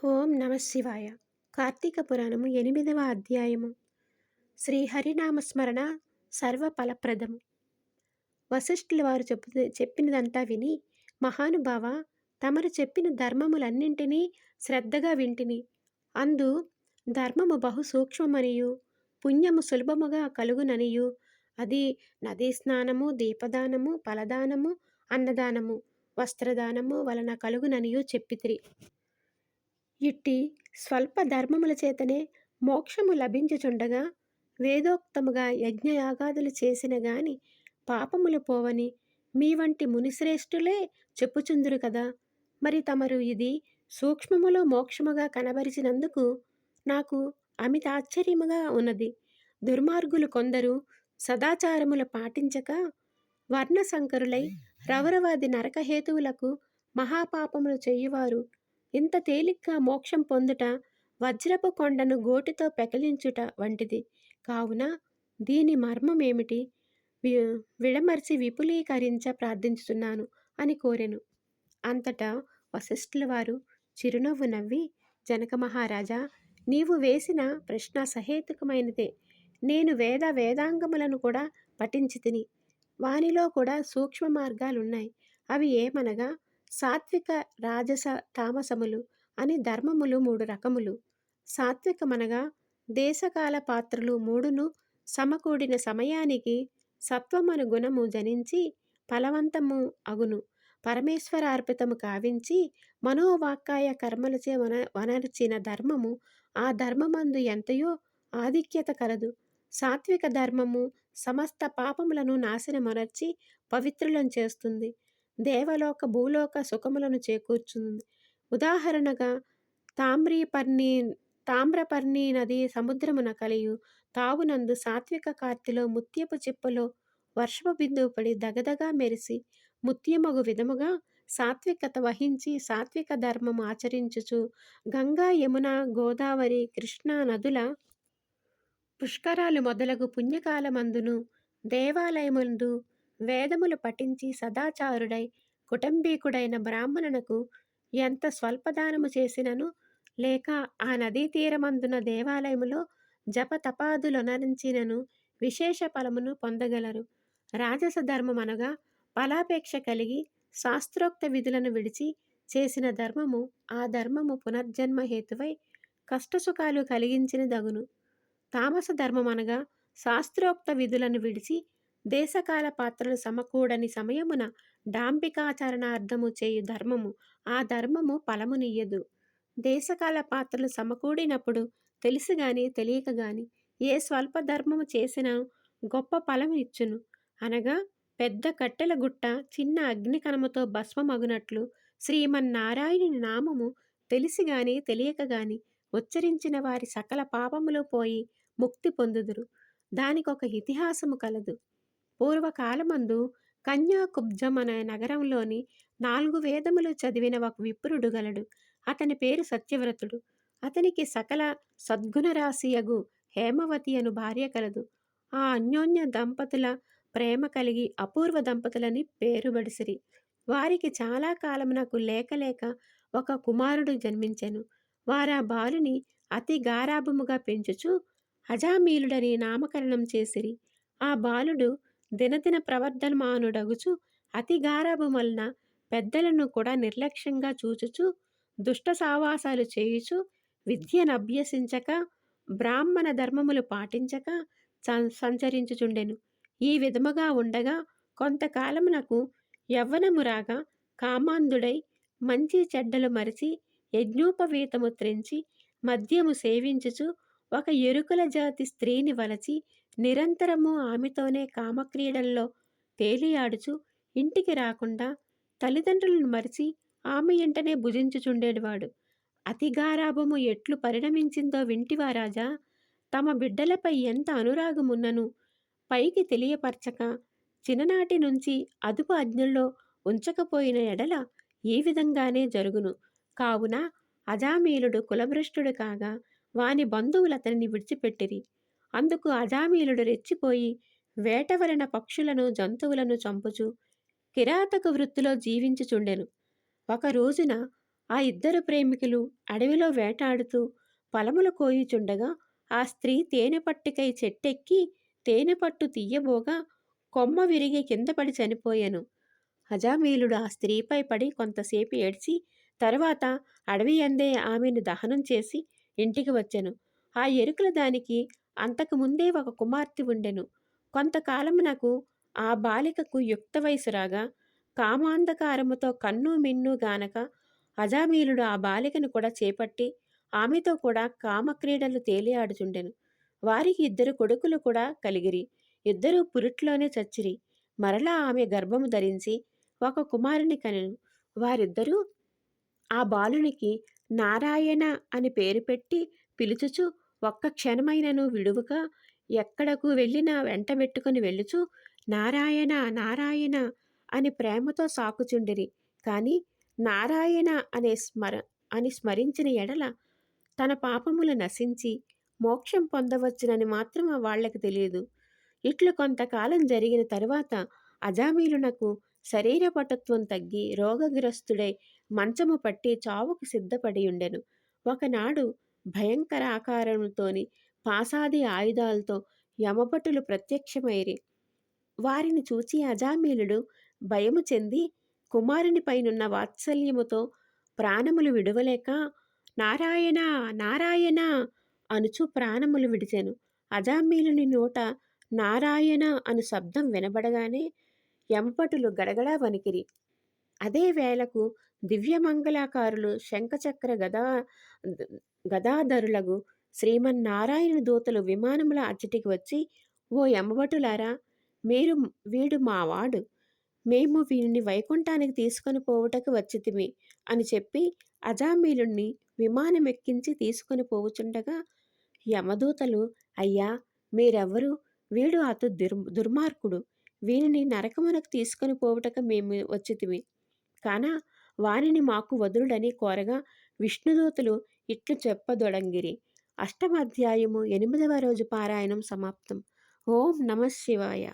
ఓం నమ శివాయ. కార్తీక పురాణము 8వ అధ్యాయము. శ్రీ హరినామస్మరణ సర్వ ఫలప్రదము. వశిష్ఠుల వారు చెప్పినదంతా విని, మహానుభావ, తమరు చెప్పిన ధర్మములన్నింటినీ శ్రద్ధగా వింటిని. అందు ధర్మము బహు సూక్ష్మమనియు పుణ్యము సులభముగా కలుగుననియు, అది నదీ స్నానము, దీపదానము, ఫలదానము, అన్నదానము, వస్త్రదానము వలన కలుగుననియు చెప్పితిరి. ఇట్టి స్వల్ప ధర్మముల చేతనే మోక్షము లభించుచుండగా, వేదోక్తముగా యజ్ఞయాగాదులు చేసిన గాని పాపములు పోవని మీ వంటి మునిశ్రేష్ఠులే చెప్పుచుందురు కదా. మరి తమరు ఇది సూక్ష్మములో మోక్షముగా కనబరిచినందుకు నాకు అమిత ఆశ్చర్యముగా ఉన్నది. దుర్మార్గులు కొందరు సదాచారములు పాటించక వర్ణశంకరులై రౌరవాది నరకహేతువులకు మహాపాపములు చేయువారు ఇంత తేలిగ్గా మోక్షం పొందుట వజ్రపు కొండను గోటితో పెకలించుట వంటిది. కావున దీని మర్మమేమిటి విడమర్చి విపులీకరించ ప్రార్థించుతున్నాను అని కోరెను. అంతటా వశిష్ఠుల వారు చిరునవ్వు నవ్వి, జనక మహారాజా, నీవు వేసిన ప్రశ్న సహేతుకమైనదే. నేను వేదాంగములను కూడా పఠించి తిని, వానిలో కూడా సూక్ష్మ మార్గాలున్నాయి. అవి ఏమనగా, సాత్విక, రాజస, తామసములు అని ధర్మములు 3 రకములు. సాత్వికమనగా దేశకాల పాత్రలు 3ను సమకూడిన సమయానికి సత్వమను గుణము జనించి ఫలవంతము అగును. పరమేశ్వరార్పితము కావించి మనోవాక్కాయ కర్మలచే వనర్చిన ధర్మము ఆ ధర్మమందు ఎంతయో ఆధిక్యత కలదు. సాత్విక ధర్మము సమస్త పాపములను నాశనమొనర్చి పవిత్రులను చేస్తుంది. దేవలోక భూలోక సుఖములను చేకూర్చుంది. ఉదాహరణగా తామ్రపర్ణి నది సముద్రమున కలియు తావునందు సాత్విక కార్తిలో ముత్యపు చిప్పలో వర్షపు బిందువు పడి దగదగా మెరిసి ముత్యమగు విధముగా సాత్వికత వహించి సాత్విక ధర్మము ఆచరించుచు గంగా, యమున, గోదావరి, కృష్ణా నదుల పుష్కరాలు మొదలగు పుణ్యకాలమందును దేవాలయమందు వేదములు పఠించి సదాచారుడై కుటుంబీకుడైన బ్రాహ్మణునకు ఎంత స్వల్పదానము చేసినను, లేక ఆ నదీ తీరమందున దేవాలయములో జపతపాదులొనరించినను విశేష ఫలమును పొందగలరు. రాజస ధర్మం అనగా ఫలాపేక్ష కలిగి శాస్త్రోక్త విధులను విడిచి చేసిన ధర్మము. ఆ ధర్మము పునర్జన్మ హేతువై కష్టసుఖాలు కలిగించినదగును. తామస ధర్మం అనగా శాస్త్రోక్త విధులను విడిచి దేశకాల పాత్రలు సమకూడని సమయమున డాంబికాచరణార్థము చేయు ధర్మము. ఆ ధర్మము ఫలమునియ్యదు. దేశకాల పాత్రలు సమకూడినప్పుడు తెలిసి గాని తెలియక గాని ఏ స్వల్ప ధర్మము చేసినా గొప్ప ఫలము ఇచ్చును. అనగా పెద్ద కట్టెల గుట్ట చిన్న అగ్నికణముతో భస్మమగునట్లు శ్రీమన్నారాయణుని నామము తెలిసి గాని తెలియక గాని ఉచ్చరించిన వారి సకల పాపములు పోయి ముక్తి పొందుదురు. దానికొక ఇతిహాసము కలదు. పూర్వకాలమందు కన్యాకుబ్జం అనే నగరంలోని 4 వేదములు చదివిన ఒక విప్రుడు గలడు. అతని పేరు సత్యవ్రతుడు. అతనికి సకల సద్గుణరాశియగు హేమవతి అను భార్య కలదు. ఆ అన్యోన్య దంపతుల ప్రేమ కలిగి అపూర్వ దంపతులని పేరుబడిసిరి. వారికి చాలా కాలమునకు లేక ఒక కుమారుడు జన్మించెను. వారా బాలుని అతి గారాభముగా పెంచుచు అజామీలుడని నామకరణం చేసిరి. ఆ బాలుడు దినదిన ప్రవర్ధమానుడగుచు అతి గారాభం వలన పెద్దలను కూడా నిర్లక్ష్యంగా చూచుచు దుష్ట సావాసాలు చేయుచు విద్యనభ్యసించక బ్రాహ్మణ ధర్మములు పాటించక సంచరించుచుండెను. ఈ విధముగా ఉండగా కొంతకాలమునకు యవ్వనము రాగా కామాంధుడై మంచి చెడ్డలు మరిచి యజ్ఞోపవీతము త్రెంచి మద్యము సేవించుచు ఒక ఎరుకల జాతి స్త్రీని వలచి నిరంతరము ఆమెతోనే కామక్రీడల్లో తేలియాడుచు ఇంటికి రాకుండా తల్లిదండ్రులను మరిచి ఆమె ఇంటనే భుజించుచుండేవాడు. అతి గారాభము ఎట్లు పరిణమించిందో వింటివా రాజా? తమ బిడ్డలపై ఎంత అనురాగమున్నను పైకి తెలియపరచక చిన్ననాటి నుంచి అదుపు ఆజ్ఞల్లో ఉంచకపోయిన ఎడల ఈ విధంగానే జరుగును. కావున అజామీలుడు కులభ్రష్టుడు కాగా వాని బంధువులు అతనిని విడిచిపెట్టిరి. అందుకు అజామీలుడు రెచ్చిపోయి వేట వలన పక్షులను జంతువులను చంపుచు కిరాతక వృత్తిలో జీవించుచుండెను. ఒక రోజున ఆ ఇద్దరు ప్రేమికులు అడవిలో వేటాడుతూ ఫలములు కోయుచుండగా ఆ స్త్రీ తేనె పట్టుకై చెట్టెక్కి తేనె పట్టు తీయబోగా కొమ్మ విరిగి కింద పడి చనిపోయెను. అజామీలుడు ఆ స్త్రీపై పడి కొంతసేపు ఏడ్చి తరువాత అడవి యందే ఆమెను దహనం చేసి ఇంటికి వచ్చెను. ఆ ఎరుకల దానికి అంతకు ముందే ఒక కుమార్తె ఉండెను. కొంతకాలమునకు ఆ బాలికకు యుక్త వయసు రాగా కామాంధకారముతో కన్ను మిన్ను గానక అజామీలుడు ఆ బాలికను కూడా చేపట్టి ఆమెతో కూడా కామక్రీడలు తేలియాడుచుండెను. వారికి ఇద్దరు కొడుకులు కూడా కలిగిరి. ఇద్దరూ పురిట్లోనే చచ్చిరి. మరలా ఆమె గర్భము ధరించి ఒక కుమారుని కనెను. వారిద్దరూ ఆ బాలునికి నారాయణ అని పేరు పెట్టి పిలుచుచు ఒక్క క్షణమైనను విడువక ఎక్కడకు వెళ్ళినా వెంటబెట్టుకుని వెళ్ళుచు నారాయణ నారాయణ అని ప్రేమతో సాకుచుండిరి. కాని నారాయణ అని స్మరించిన ఎడల తన పాపములు నశించి మోక్షం పొందవచ్చునని మాత్రం వాళ్లకు తెలియదు. ఇట్లు కొంతకాలం జరిగిన తరువాత అజామీలునకు శరీర పటుత్వం తగ్గి రోగగ్రస్తుడై మంచము పట్టి చావుకు సిద్ధపడి ఉండెను. ఒకనాడు భయంకర ఆకారముతోని పాసాది ఆయుధాలతో యమభటులు ప్రత్యక్షమైరి. వారిని చూచి అజామీలుడు భయము చెంది కుమారునిపైనున్న వాత్సల్యముతో ప్రాణములు విడువలేక నారాయణ నారాయణ అనుచు ప్రాణములు విడిచెను. అజామీలుని నోట నారాయణ అను శబ్దం వినబడగానే యమభటులు గడగడా వణికిరి. అదే వేళకు దివ్యమంగళాకారులు శంఖచక్ర గదాధరులగు శ్రీమన్నారాయణ దూతలు విమానముల అచ్చటికి వచ్చి, ఓ యమభటులారా, వీడు మావాడు, మేము వీనిని వైకుంఠానికి తీసుకొని పోవుటకు వచ్చితిమి అని చెప్పి అజామీలుణ్ణి విమానమెక్కించి తీసుకొని పోవుచుండగా యమదూతలు, అయ్యా మీరెవ్వరు? వీడు అతి దుర్మార్గుడు, వీనిని నరకమునకు తీసుకొని పోవుటకు మేము వచ్చితిమి కాన వానిని మాకు వదులుడని కోరగా విష్ణుదూతలు ఇట్లు చెప్పదొడంగిరి. అష్టమాధ్యాయము 8వ రోజు పారాయణం సమాప్తం. ఓం నమ శివాయ.